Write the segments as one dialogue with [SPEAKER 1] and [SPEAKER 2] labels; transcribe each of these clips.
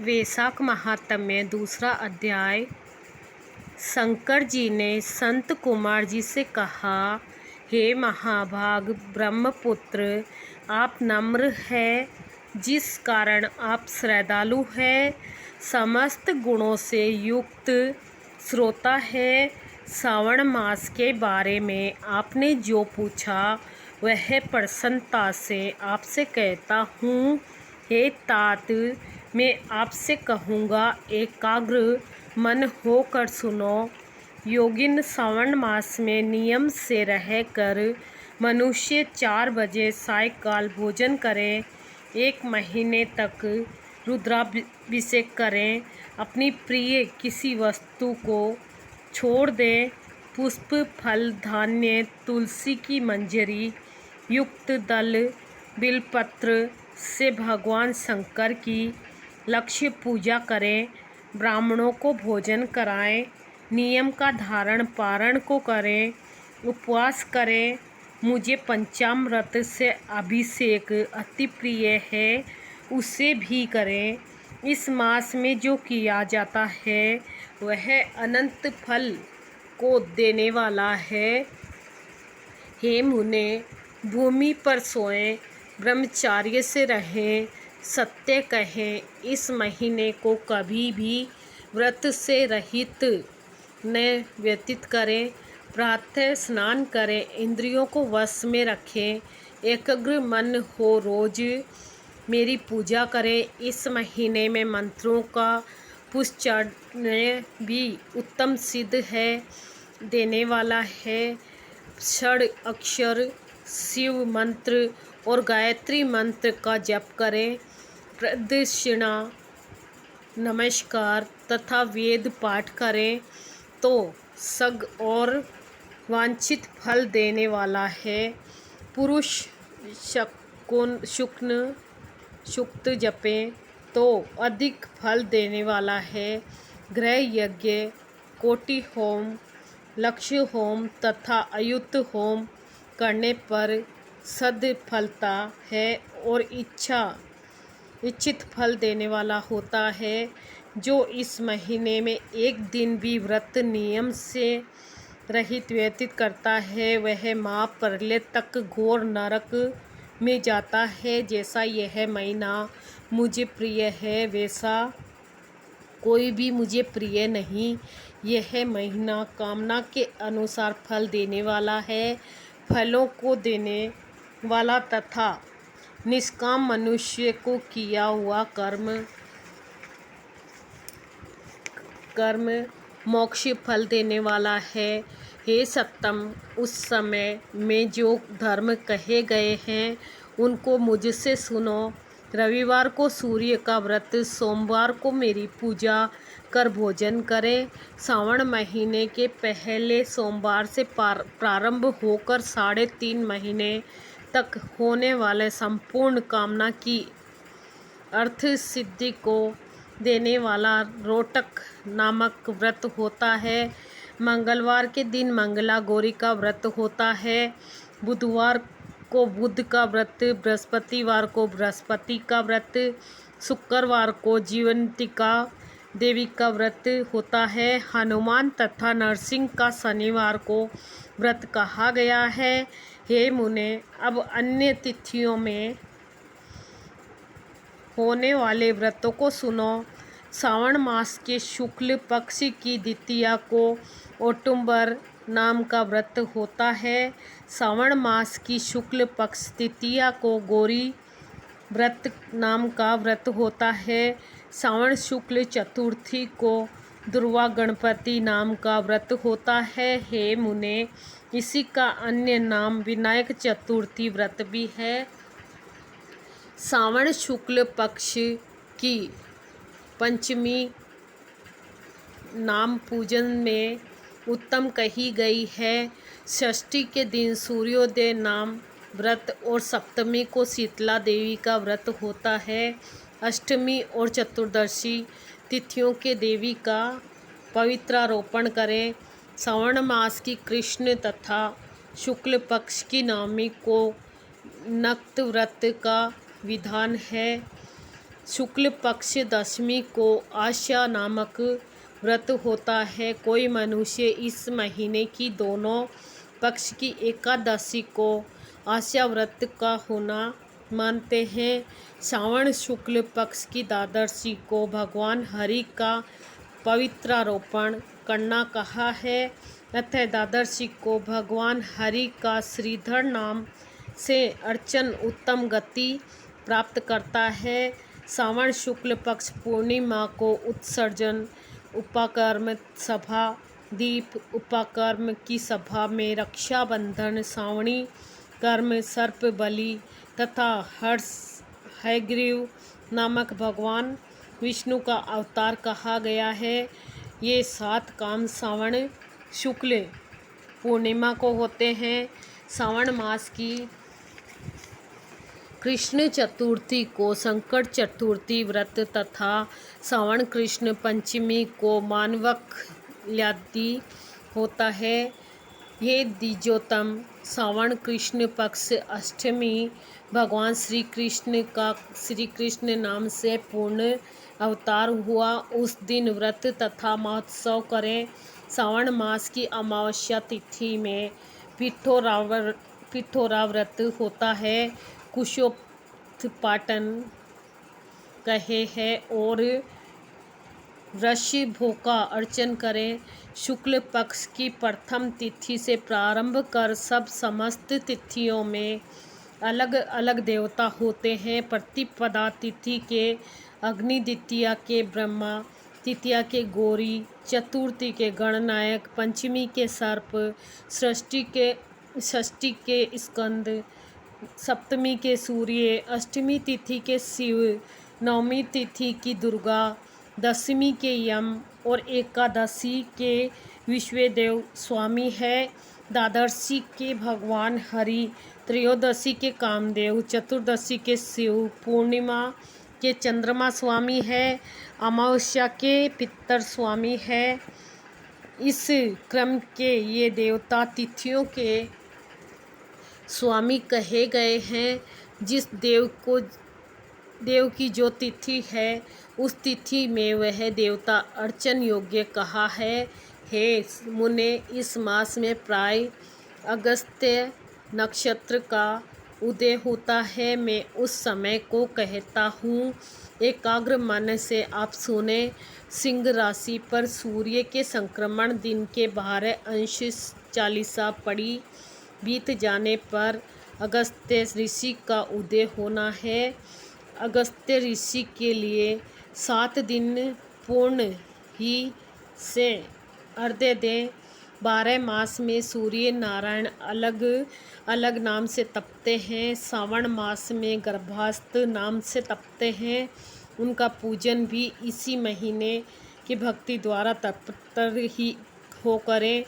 [SPEAKER 1] वैशाख महात्म्य दूसरा अध्याय। शंकर जी ने संत कुमार जी से कहा, हे महाभाग ब्रह्मपुत्र, आप नम्र हैं, जिस कारण आप श्रद्धालु हैं, समस्त गुणों से युक्त श्रोता है। श्रावण मास के बारे में आपने जो पूछा वह प्रसन्नता से आपसे कहता हूँ। हे तात, मैं आपसे कहूँगा, एकाग्र मन होकर सुनो। योगिन श्रावण मास में नियम से रहकर मनुष्य 4 बजे सायंकाल भोजन करें, 1 महीने तक रुद्राभिषेक करें, अपनी प्रिय किसी वस्तु को छोड़ दें, पुष्प फल धान्य तुलसी की मंजरी युक्त दल बिलपत्र से भगवान शंकर की लक्ष्य पूजा करें, ब्राह्मणों को भोजन कराएं, नियम का धारण पारण को करें, उपवास करें। मुझे पंचामृत से अभिषेक अति प्रिय है, उसे भी करें। इस मास में जो किया जाता है वह अनंत फल को देने वाला है। हे मुने, भूमि पर सोएं, ब्रह्मचार्य से रहें, सत्य कहें, इस महीने को कभी भी व्रत से रहित न व्यतीत करें। प्रातः स्नान करें, इंद्रियों को वश में रखें, एकाग्र मन हो, रोज मेरी पूजा करें। इस महीने में मंत्रों का पुष्पार्चन भी उत्तम सिद्ध है देने वाला है। 6 अक्षर शिव मंत्र और गायत्री मंत्र का जप करें, प्रदक्षिणा नमस्कार तथा वेद पाठ करें तो सग और वांछित फल देने वाला है। पुरुष शुक्न शुक्त जपें तो अधिक फल देने वाला है। गृह यज्ञ, कोटि होम, लक्ष्य होम तथा अयुत होम करने पर सदफलता है और इच्छित फल देने वाला होता है। जो इस महीने में 1 दिन भी व्रत नियम से रहित व्यतीत करता है वह महाप्रलय तक घोर नरक में जाता है। जैसा यह महीना मुझे प्रिय है वैसा कोई भी मुझे प्रिय नहीं। यह महीना कामना के अनुसार फल देने वाला है, फलों को देने वाला तथा निष्काम मनुष्य को किया हुआ कर्म मोक्ष फल देने वाला है। हे सत्तम, उस समय में जो धर्म कहे गए हैं उनको मुझसे सुनो। रविवार को सूर्य का व्रत, सोमवार को मेरी पूजा कर भोजन करें। श्रावण महीने के पहले सोमवार से प्रारंभ होकर 3.5 महीने तक होने वाले संपूर्ण कामना की अर्थ सिद्धि को देने वाला रोटक नामक व्रत होता है। मंगलवार के दिन मंगला गौरी का व्रत होता है, बुधवार को बुध का व्रत, बृहस्पतिवार को बृहस्पति का व्रत, शुक्रवार को जीवंतिका देवी का व्रत होता है। हनुमान तथा नरसिंह का शनिवार को व्रत कहा गया है। हे मुने, अब अन्य तिथियों में होने वाले व्रतों को सुनो। श्रावण मास के शुक्ल पक्ष की द्वितीया को औटुंबर नाम का व्रत होता है। श्रावण मास की शुक्ल पक्ष द्वितीया को गौरी व्रत नाम का व्रत होता है। श्रावण शुक्ल चतुर्थी को दुर्वा गणपति नाम का व्रत होता है। हे मुने, इसी का अन्य नाम विनायक चतुर्थी व्रत भी है। श्रावण शुक्ल पक्ष की पंचमी नाम पूजन में उत्तम कही गई है। षष्ठी के दिन सूर्योदय नाम व्रत और सप्तमी को शीतला देवी का व्रत होता है। अष्टमी और चतुर्दशी तिथियों के देवी का पवित्रारोपण करें। श्रावण मास की कृष्ण तथा शुक्ल पक्ष की नवमी को नक्त व्रत का विधान है। शुक्ल पक्ष दशमी को आशा नामक व्रत होता है। कोई मनुष्य इस महीने की दोनों पक्ष की एकादशी को आशा व्रत का होना मानते हैं। श्रावण शुक्ल पक्ष की द्वादशी को भगवान हरि का पवित्रारोपण करना कहा है। अतः द्वादशी को भगवान हरि का श्रीधर नाम से अर्चन उत्तम गति प्राप्त करता है। श्रावण शुक्ल पक्ष पूर्णिमा को उत्सर्जन, उपाकर्म सभा, दीप उपाकर्म की सभा में रक्षाबंधन, श्रावणी कर्म, सर्प बलि तथा हयग्रीव नामक भगवान विष्णु का अवतार कहा गया है। ये 7 काम श्रावण शुक्ल पूर्णिमा को होते हैं। श्रावण मास की कृष्ण चतुर्थी को संकट चतुर्थी व्रत तथा श्रावण कृष्ण पंचमी को मानवकल्यादि होता है। ये द्विजोतम श्रावण कृष्ण पक्ष अष्टमी भगवान श्री कृष्ण का श्री कृष्ण नाम से पूर्ण अवतार हुआ, उस दिन व्रत तथा महोत्सव करें। श्रावण मास की अमावस्या तिथि में पिठोरा व्रत होता है। कुशोत्पाटन कहे हैं और वृषभों का अर्चन करें। शुक्ल पक्ष की प्रथम तिथि से प्रारंभ कर समस्त तिथियों में अलग अलग देवता होते हैं। प्रतिपदा तिथि के अग्नि, द्वितीया के ब्रह्मा, तृतीया के गौरी, चतुर्थी के गणनायक, पंचमी के सर्प, षष्ठी के स्कंद, सप्तमी के सूर्य, अष्टमी तिथि के शिव, नवमी तिथि की दुर्गा, दशमी के यम और एकादशी के विश्वदेव स्वामी है। द्वादशी के भगवान हरि, त्रयोदशी के कामदेव, चतुर्दशी के शिव, पूर्णिमा के चंद्रमा स्वामी है, अमावस्या के पितर स्वामी है। इस क्रम के ये देवता तिथियों के स्वामी कहे गए हैं। जिस देव की जो तिथि है उस तिथि में वह देवता अर्चन योग्य कहा है। हे मुने, इस मास में प्राय अगस्त्य नक्षत्र का उदय होता है। मैं उस समय को कहता हूँ। एकाग्र मन से आप सुने। सिंह राशि पर सूर्य के संक्रमण दिन के 12 अंश 40 पड़ी बीत जाने पर अगस्त्य ऋषि का उदय होना है। अगस्त्य ऋषि के लिए 7 दिन पूर्ण ही से अर्घ्य दें। 12 मास में सूर्य नारायण अलग अलग नाम से तपते हैं। श्रावण मास में गर्भास्थ नाम से तपते हैं। उनका पूजन भी इसी महीने की भक्ति द्वारा तत्पर ही हो करें।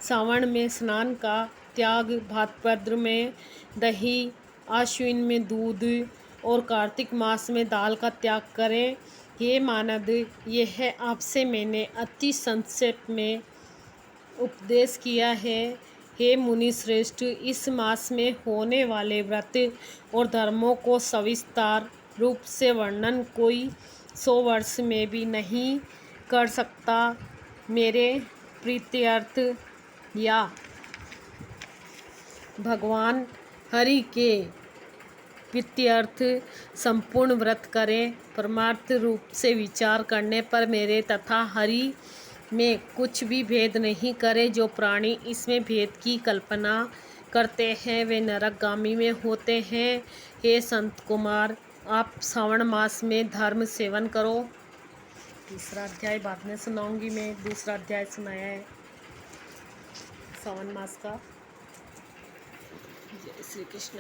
[SPEAKER 1] श्रावण में स्नान का त्याग, भाद्रपद में दही, आश्विन में दूध और कार्तिक मास में दाल का त्याग करें। हे मानद, यह आपसे मैंने अति संक्षेप में उपदेश किया है। हे मुनि श्रेष्ठ, इस मास में होने वाले व्रत और धर्मों को सविस्तार रूप से वर्णन कोई 100 वर्ष में भी नहीं कर सकता। मेरे प्रीत्यर्थ या भगवान हरि के प्रीत्यर्थ संपूर्ण व्रत करें। परमार्थ रूप से विचार करने पर मेरे तथा हरि में कुछ भी भेद नहीं करें। जो प्राणी इसमें भेद की कल्पना करते हैं वे नरकगामी में होते हैं। हे संत कुमार, आप श्रावण मास में धर्म सेवन करो। तीसरा अध्याय बाद में सुनाऊंगी मैं। दूसरा अध्याय सुनाया है श्रावण मास का। जय श्री कृष्ण।